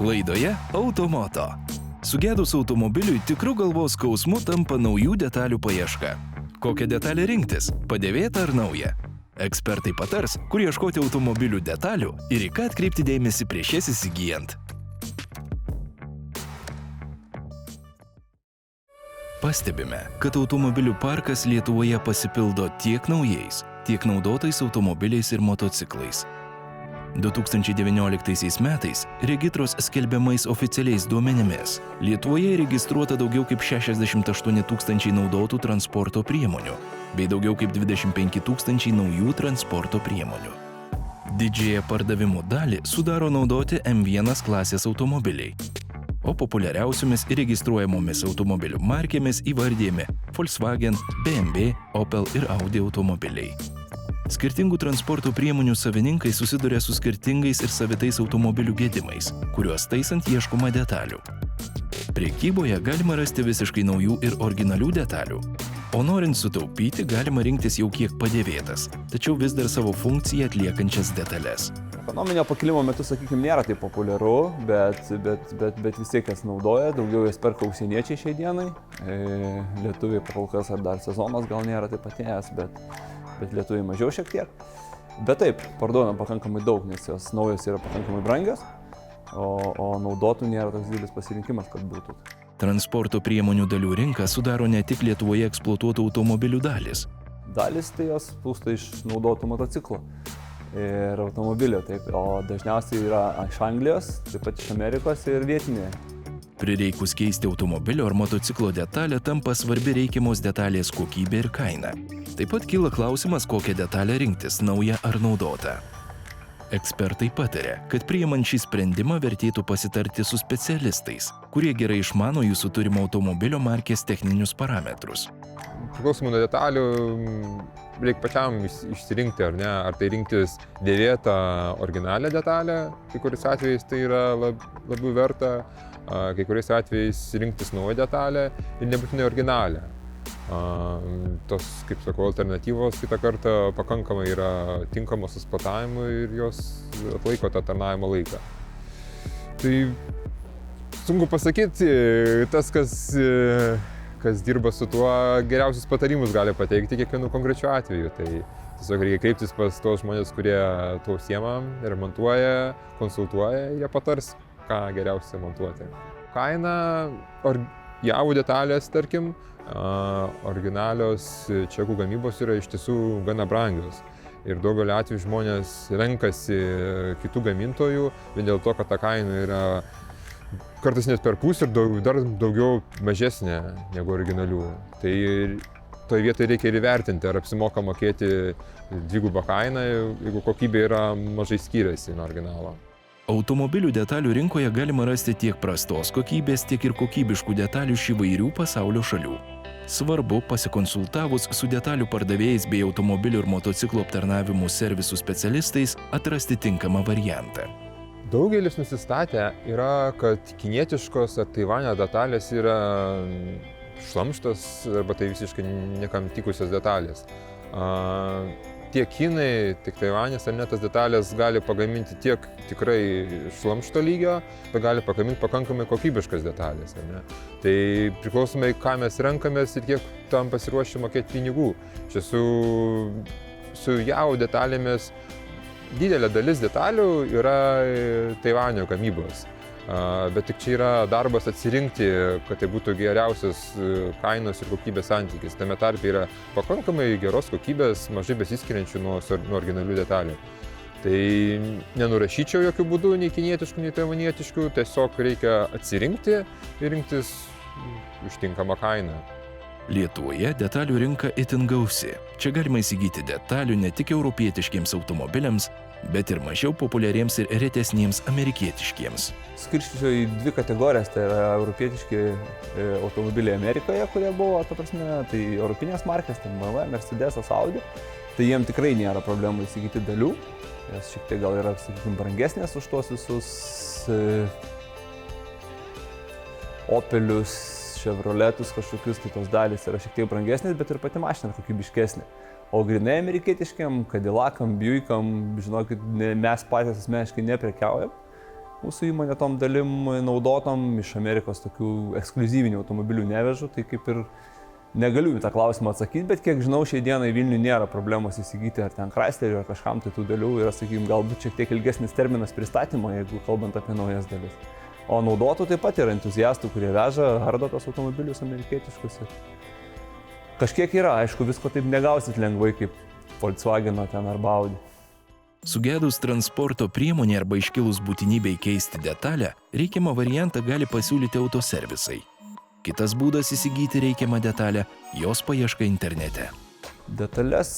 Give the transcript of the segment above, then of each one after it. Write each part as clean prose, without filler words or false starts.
Laidoje Automoto. Sugedus automobiliui tikrų galvos skausmu tampa naujų detalių paieška. Kokią detalę rinktis – padėvėtą ar naują? Ekspertai patars, kur ieškoti automobilių detalių ir į ką atkreipti dėmesį prieš jas įsigijant. Pastebime, kad automobilių parkas Lietuvoje pasipildo tiek naujais, tiek naudotais automobiliais ir motociklais. 2019 metais Regitros skelbiamais oficialiais duomenimis Lietuvoje registruota daugiau kaip 68 tūkstančiai naudotų transporto priemonių, bei daugiau kaip 25 tūkstančiai naujų transporto priemonių. Didžiąją pardavimų dalį sudaro naudoti M1 klasės automobiliai, o populiariausiomis registruojamomis automobilių markėmis įvardijami Volkswagen, BMW, Opel ir Audi automobiliai. Skirtingų transporto priemonių savininkai susiduria su skirtingais ir savitais automobilių gedimais, kuriuos taisant ieškoma detalių. Prekyboje galima rasti visiškai naujų ir originalių detalių, o norint sutaupyti galima rinktis jau kiek padėvėtas, tačiau vis dar savo funkciją atliekančias detalės. Ekonominio pakilimo metu, sakykime, nėra taip populiaru, bet vis tiek jas naudoja, daugiau jas perka užsieniečiai šiai dienai. Lietuviai kol kas ar dar sezonas gal nėra taip atėjęs, bet lietuviai mažiau šiek tiek. Bet taip, parduodam pakankamai daug, nes jos naujos yra pakankamai brangios, o naudotų nėra toks didelis pasirinkimas, kad būtų. Transporto priemonių dalių rinką sudaro ne tik Lietuvoje eksploatuotų automobilių dalis. Dalis tai jos plūsta iš naudotų motociklų ir automobilio, taip, o dažniausiai yra iš Anglijos, taip pat iš Amerikos ir vietinėje. Prireikus keisti automobilio ar motociklo detalę tampa svarbi reikiamos detalės kokybė ir kaina. Taip pat kyla klausimas, kokią detalę rinktis, naują ar naudotą. Ekspertai pataria, kad priimant šį sprendimą vertėtų pasitarti su specialistais, kurie gerai išmano jūsų turimo automobilio markės techninius parametrus. Priklausomai nuo detalių reikia pačiam išsirinkti, ar ne, ar tai rinktis dėvėtą originalią detalę, kai kuriais atvejais tai yra labiau verta, kai kuriais atvejais rinktis naują detalę ir nebūtinai originalią. Tos, kaip sakau, alternatyvos kitą kartą pakankamai yra tinkamos eksploatavimui ir jos atlaiko tą tarnavimo laiką. Tai sunku pasakyti, tas, kas dirba su tuo, geriausius patarimus gali pateikti kiekvienu konkrečiu atveju. Tai tiesiog reikia kreiptis pas tos žmonės, kurie tuo užsiema, remontuoja, konsultuoja, jie patars, ką geriausia montuoti. Kaina, JAV detalės, tarkim, originalios čekų gamybos yra iš tiesų gana brangios. Ir daugelį atvejų žmonės renkasi kitų gamintojų, vien dėl to, kad ta kaina yra kartais net per pusę ir dar daugiau mažesnė negu originalių. Tai toje vietoje reikia ir įvertinti, ar apsimoka mokėti dvigubą kainą, jeigu kokybė yra mažai skiriasi nuo originalo. Automobilių detalių rinkoje galima rasti tiek prastos kokybės, tiek ir kokybiškų detalių iš įvairių pasaulio šalių. Svarbu, pasikonsultavus su detalių pardavėjais bei automobilių ir motociklų aptarnavimų servisų specialistais, atrasti tinkamą variantą. Daugelis nusistatę yra, kad kinietiškos ar Taivane detalės yra šlamštas arba tai visiškai niekam tikusios detalės. Tiek Kinai, tiek Taivanis ar net tas detalės gali pagaminti tiek tikrai šlamšto lygio, bet gali pagaminti pakankamai kokybiškas detalės. Ar ne? Tai priklausomai, ką mes renkamės ir kiek tam pasiruošę mokėti pinigų. Čia su JAV detalėmis didelė dalis detalių yra Taivanio gamybos. Bet tik čia yra darbas atsirinkti, kad tai būtų geriausias kainos ir kokybės santykis. Tame tarpe yra pakankamai geros kokybės, mažai besiskiriančių nuo originalių detalių. Tai nenurašyčiau jokių būdų nei kinietiškų, nei taivanietiškų, tiesiog reikia atsirinkti ir rinktis už tinkamą kainą. Lietuvoje detalių rinka itin gausi. Čia galima įsigyti detalių ne tik europietiškiems automobiliams, bet ir mažiau populiariems ir retesniems amerikietiškiems. Skirstyčiau į dvi kategorijas, tai yra europietiški automobiliai Amerikoje, kurie buvo, tai europinės markės, tai BMW, Mercedesas, Audi, tai jiem tikrai nėra problemų įsigyti dalių, jos šiek tiek gal yra, sakykime, brangesnės už tuos visus Opelius, Chevroletus kažkokius, tai tos dalys yra šiek tiek brangesnės, bet ir pati mašina kokybiškesnė. O grinai amerikietiškiam, Cadillacam, Buickam, žinokit, mes patys asmeniškai neprekiaujam. Mūsų įmonė tom dalim naudotom iš Amerikos tokių ekskliuzyvinių automobilių nevežu, tai kaip ir negaliu į tą klausimą atsakyti, bet kiek žinau, šiai dienai Vilniui nėra problemos įsigyti ar ten Chryslerį ar kažkam tai tų dalių, yra, sakykime, galbūt šiek tiek ilgesnis terminas pristatymo, jeigu kalbant apie naujas dalis. O naudotų taip pat yra entuziastų, kurie veža, ardo tos automobilius amerikietiškus. Kažkiek yra, aišku, visko taip negausit lengvai kaip Volkswageno ten arba Audi. Sugedus transporto priemonė arba iškilus būtinybei keisti detalę, reikiamą variantą gali pasiūlyti autoservisai. Kitas būdas įsigyti reikiamą detalę – jos paieška internete. Detales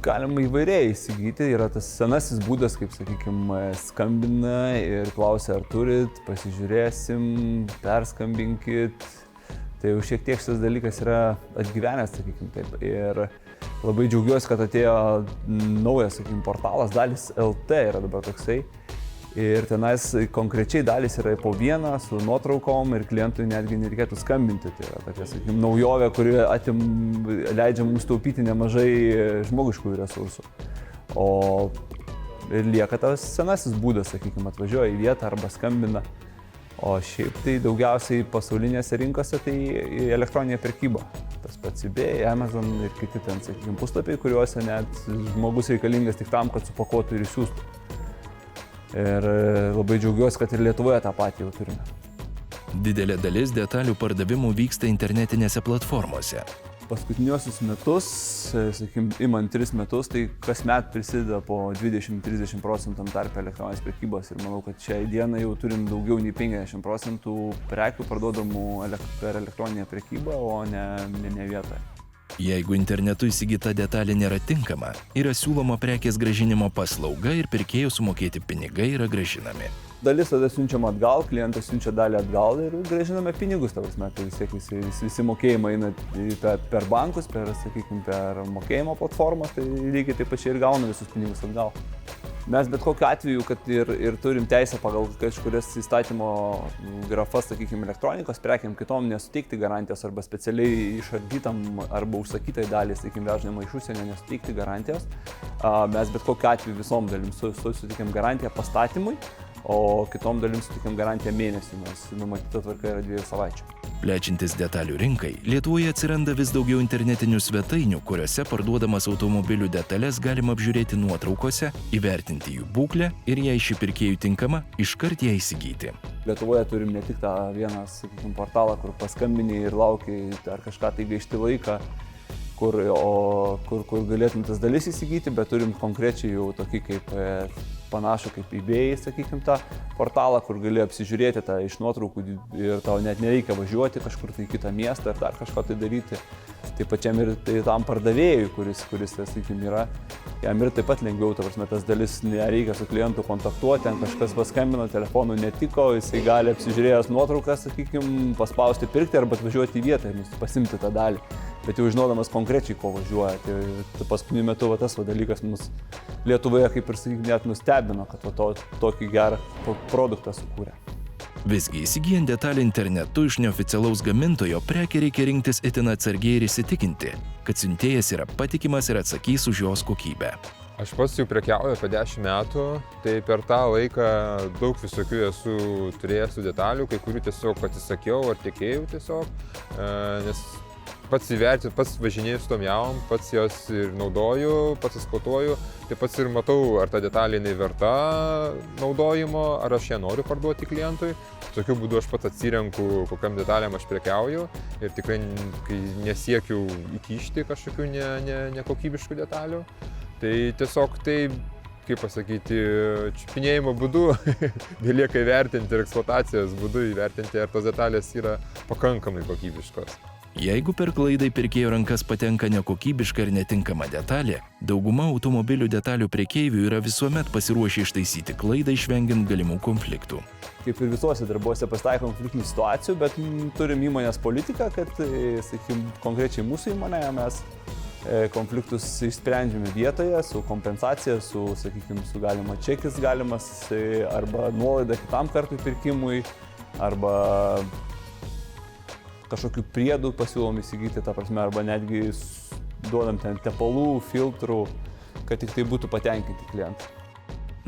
galima įvairiai įsigyti, yra tas senasis būdas, kaip, sakykime, skambina ir klausia, ar turit, pasižiūrėsim, perskambinkit. Tai jau šiek tiek šis dalykas yra atgyvenęs, sakykime taip. Ir labai džiaugiuosi, kad atėjo naujas, sakykime, portalas, Dalis LT yra dabar toksai. Ir tenais konkrečiai dalys yra po vieną su nuotraukom ir klientui netgi nereikėtų skambinti. Tai yra tokia, sakykime, naujovė, kuri leidžia mums taupyti nemažai žmogiškųjų resursų. O ir lieka tas senasis būdas, sakykime, atvažiuoja į vietą arba skambina. O šiaip tai daugiausiai pasaulinėse rinkose tai elektroninė prekyba. Tas pats eBay, Amazon ir kiti ten, sakykime, puslapiai, kuriuose net žmogus reikalingas tik tam, kad supakuotų ir išsiųstų. Ir labai džiaugiuosi, kad ir Lietuvoje tą patį jau turime. Didelė dalis detalių pardavimų vyksta internetinėse platformose. Paskutiniuosius metus, sakykime, imant 3 metus, tai kasmet prisideda po 20–30% tarpe elektroninės prekybos ir manau, kad šiai dienai jau turim daugiau nei 50% prekių parduodamų per elektroninę prekybą, o ne vietoje. Jeigu internetu įsigyta detalė nėra tinkama, yra siūloma prekės grąžinimo paslauga ir pirkėjo sumokėti pinigai yra grąžinami. Dalis tada siunčiama atgal, klientas siunčia dalį atgal ir grąžiname pinigus, ta prasme, tai visi mokėjimai eina per bankus, sakykime, per mokėjimo platformas, tai lygiai taip pačiai ir gauna visus pinigus atgal. Mes bet kokiu atveju, kad ir turim teisę pagal kažkurias įstatymo grafas, sakykime, elektronikos prekiam kitom nesuteikti garantijos arba specialiai išardytam arba užsakytai dalį, sakykime, vežama iš užsienio nesuteikti garantijos. Mes bet kokiu atveju visom dalim suteikiam garantiją pastatymui, o kitom dalim suteikiam garantiją mėnesį, nes numatyta tvarka yra 2 savaičių. Plečiantis detalių rinkai, Lietuvoje atsiranda vis daugiau internetinių svetainių, kuriuose parduodamas automobilių detalės galima apžiūrėti nuotraukose, įvertinti jų būklę ir jei ši pirkėjų tinkama, iškart ją įsigyti. Lietuvoje turim ne tik tą vieną, sakykime, portalą, kur paskambini ir lauki ar kažką tai gaišti laiką, kur galėtum tas dalis įsigyti, bet turim konkrečiai jau tokį kaip panašų kaip eBay, sakykime, tą portalą, kur gali apsižiūrėti tą iš nuotraukų ir tau net nereikia važiuoti kažkur tai į kitą miestą ar dar kažko tai daryti. Taip pačiam ir tam pardavėjui, kuris sakykime, yra, jam ir taip pat lengviau, ta prasme, tas dalis nereikia su klientu kontaktuoti, ten kažkas paskambino, telefonu netiko, jisai gali apsižiūrėjęs nuotraukas, sakykime, paspausti pirkti arba atvažiuoti į vietą ir pasimti tą dalį. Bet jau žinodamas konkrečiai, ko važiuoja. Tai paskutiniu metu tas dalykas mus Lietuvoje, kaip ir sakykime, net nustebino, kad tokį gerą produktą sukūrė. Visgi įsigyjant detalę internetu iš neoficialaus gamintojo, prekę reikia rinktis itin atsargiai ir įsitikinti, kad siuntėjas yra patikimas ir atsakys už jos kokybę. Aš pats jau prekiauju apie 10 metų, tai per tą laiką daug visokių esu turėjęs detalių, kai kurių tiesiog atsisakiau ar tikėjau tiesiog, nes pats įvertinu, pats važinėju su tom javom, pats jos ir naudoju, pats eksploatuoju, tai pats ir matau, ar ta detalė verta naudojimo, ar aš ją noriu parduoti klientui. Tokiu būdu aš pats atsirenku, kokiam detalėm aš prekiauju ir tikrai nesiekiu įkišti kažkokių nekokybiškų detalių. Tai tiesiog tai, kaip pasakyti, čiupinėjimo būdu belieka įvertinti ir eksploatacijos būdu įvertinti, ar tos detalės yra pakankamai kokybiškos. Jeigu per klaidą į pirkėjo rankas patenka nekokybiška ir netinkama detalė, dauguma automobilių detalių prekeivių yra visuomet pasiruošę ištaisyti klaidą, išvengiant galimų konfliktų. Kaip ir visuose darbuose pasitaiko konfliktinių situacijų, bet turim įmonės politiką, kad, sakykime, konkrečiai mūsų įmonėje mes konfliktus išsprendžiame vietoje su kompensacija, su, sakykime, su galima čekis galimas arba nuolaida kitam kartui pirkimui, arba kažkokių priedų pasiūlom įsigyti, ta prasme, arba netgi duodam ten tepalų, filtrų, kad tik tai būtų patenkinti klientai.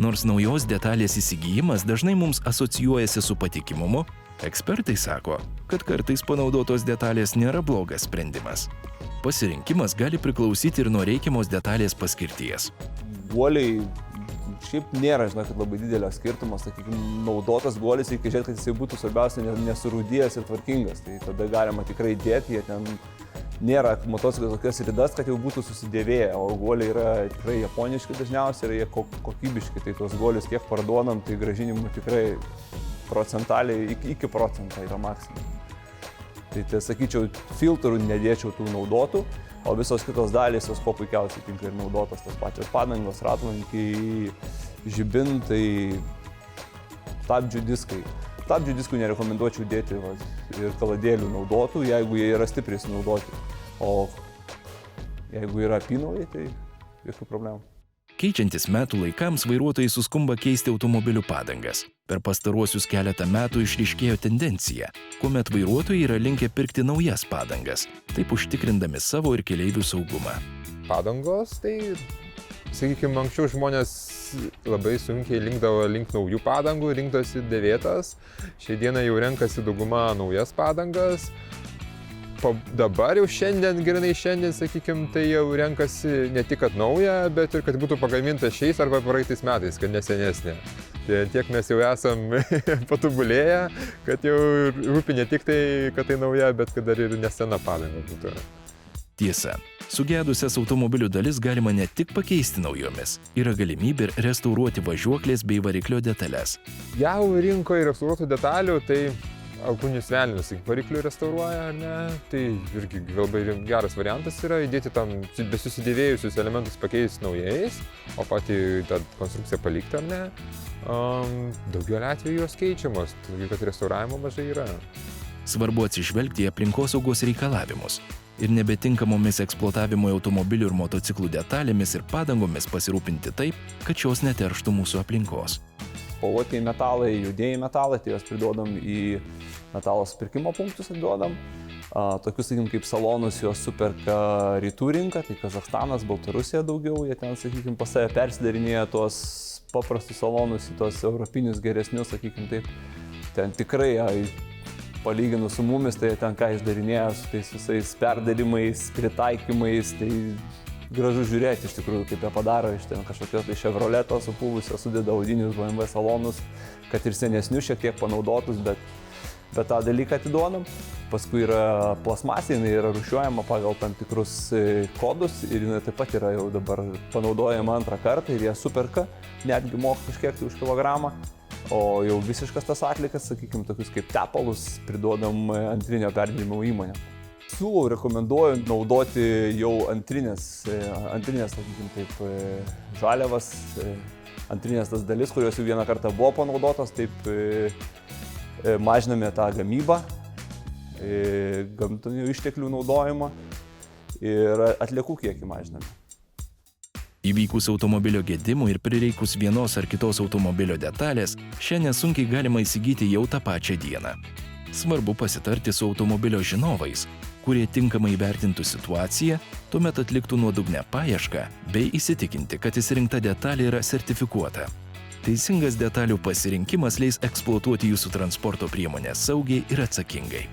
Nors naujos detalės įsigijimas dažnai mums asocijuojasi su patikimumu, ekspertai sako, kad kartais panaudotos detalės nėra blogas sprendimas. Pasirinkimas gali priklausyti ir nuo reikiamos detalės paskirties. Guoliai šiaip nėra, žinokit, labai didelio skirtumo, sakykime, naudotas guolis reikia žiūrėti, kad jisai būtų svarbiausia nesurūdėjęs ir tvarkingas, tai tada galima tikrai dėti, jie ten nėra motociklų tokias ridas, kad jau būtų susidėvėję, o guoliai yra tikrai japoniški dažniausiai ir jie kokybiški, tai tos guolius kiek parduodam, tai grąžinimų tikrai procentaliai iki procentą yra maksimum. Tai sakyčiau, filtrų nedėčiau tų naudotų, o visos kitos dalys, jos kuo puikiausiai tinka ir naudotos, tos pačios padangos, ratlankiai, žibintai, stabdžių diskai. Stabdžių diskų nerekomenduočiau dėti ir kaladėlių naudotų, jeigu jie yra stipriai sunaudoti, o jeigu yra apynaujai, tai jokių problemų. Keičiantis metų laikams, vairuotojai suskumba keisti automobilių padangas. Per pastaruosius keletą metų išryškėjo tendencija, kuomet vairuotojai yra linkę pirkti naujas padangas, taip užtikrindami savo ir keleivių saugumą. Padangos, tai, sakykime, anksčiau žmonės labai sunkiai linkdavo link naujų padangų, rinkdosi dėvėtas. Šiai dienai jau renkasi dauguma naujas padangas. Dabar jau grinai šiandien, sakykime, tai jau renkasi ne tik kad naują, bet ir kad būtų pagaminta šiais arba praeitais metais, kad nesenesnė. Tai tiek mes jau esam patobulėję, kad jau rūpi ne tik tai, kad tai nauja, bet kad dar ir nesena padanga būtų. Tiesa, sugedusias automobilių dalis galima ne tik pakeisti naujomis, yra galimybė ir restauruoti važiuoklės bei variklio detalės. Jau rinkoje restauruotų detalių, tai alkūnius velnius variklių restauruoja, ar ne? Tai irgi labai geras variantas yra įdėti tam besusidėvėjusius elementus pakeisti naujais, o patį tą konstrukciją palikti, ar ne? Daugelį atvejų jos keičiamos, todėl kad restauravimo mažai yra. Svarbu atsižvelgti į aplinkosaugos reikalavimus ir nebetinkamomis eksploatavimo automobilių ir motociklų detalėmis ir padangomis pasirūpinti taip, kad šios neterštų mūsų aplinkos. Spalvotieji metalai, judėjai metalai, tai juos priduodam į metalo supirkimo punktus atiduodam. Tokius, sakykim, kaip salonus juos superka rytų rinka, tai Kazachstanas, Baltarusija daugiau, jie ten, sakykim, pas save persidarinėja tuos paprastus salonus į tuos europinius geresnius, sakykim, taip. Ten tikrai, palyginus su mumis, tai ten ką išdarinėja su tais visais perdarimais, pritaikymais, tai gražu žiūrėti iš tikrųjų, kaip jie padaro iš ten kažkokios tai Chevroleto supuvusio, sudeda audinius BMW salonus, kad ir senesnius šiek tiek panaudotus, bet tą dalyką atiduodam. Paskui yra plasmasė, jinai yra rūšiuojama pagal tam tikrus kodus ir jinai taip pat yra jau dabar panaudojama antrą kartą ir jie superka, netgi moka kažkiek tai už kilogramą. O jau visiškas tas atlikas, sakykime, tokius kaip tepalus priduodam antrinio perdirbimo įmonėm. Siūlau, rekomenduoju naudoti jau antrinės, sakykime, taip, žaliavas, antrinės tas dalis, kurios jau vieną kartą buvo panaudotos, taip mažiname tą gamybą, gamtinių išteklių naudojimą ir atliekų kiekį mažiname. Įvykus automobilio gedimui ir prireikus vienos ar kitos automobilio detalės, šią nesunkiai galima įsigyti jau tą pačią dieną. Svarbu pasitarti su automobilio žinovais, kurie tinkamai įvertintų situaciją, tuomet atliktų nuodugnę paiešką bei įsitikinti, kad išsirinkta detalė yra sertifikuota. Teisingas detalių pasirinkimas leis eksploatuoti jūsų transporto priemonę saugiai ir atsakingai.